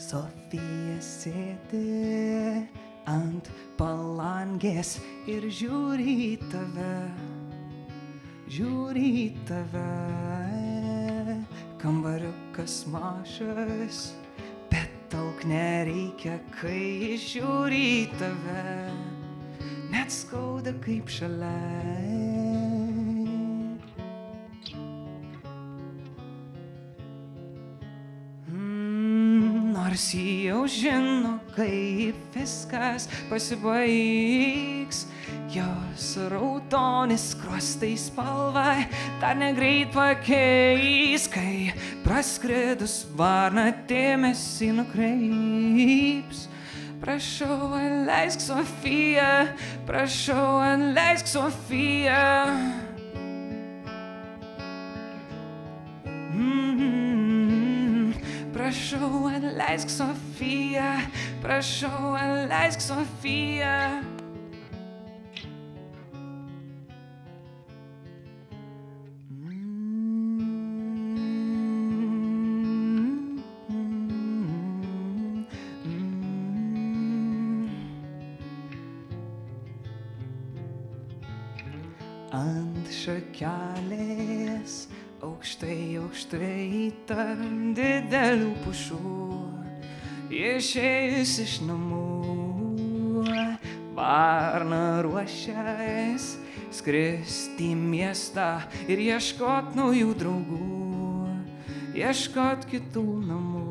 Sofija sėdi ant palangės ir žiūri į tave. Kambariukas mažas, bet daug nereikia, kai žiūri į tave. Net skauda kaip šalia. Nors jį jau žino, kaip viskas pasibaigs, jos raudoni skruostai spalvą dar negreit pakeis, kai praskridus varna dėmesį nukreips. Prašau, atleisk Sofija, prašau, atleisk Sofija. Prašau, atleisk Sofija, prašau, atleisk Sofija. Ant šakelės aukštai tarp didelių pušų, išėjus iš namų, varna ruošias skristi į miestą ir ieškot naujų draugų, ieškot kitų namų.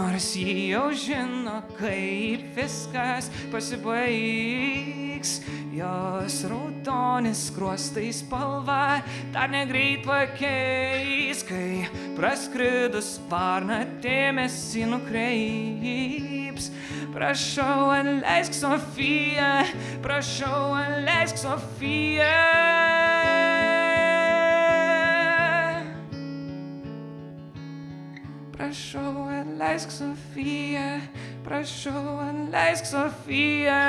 Nors jį jau žino, kaip viskas pasibaigs, jos raudoni skruostai spalvą dar negreit pakeis, kai praskridus varna dėmesį nukreips. Prašau, atleisk Sofija, prašau, atleisk Sofija. Prašau, atleisk Sofija, prašau, atleisk Sofija.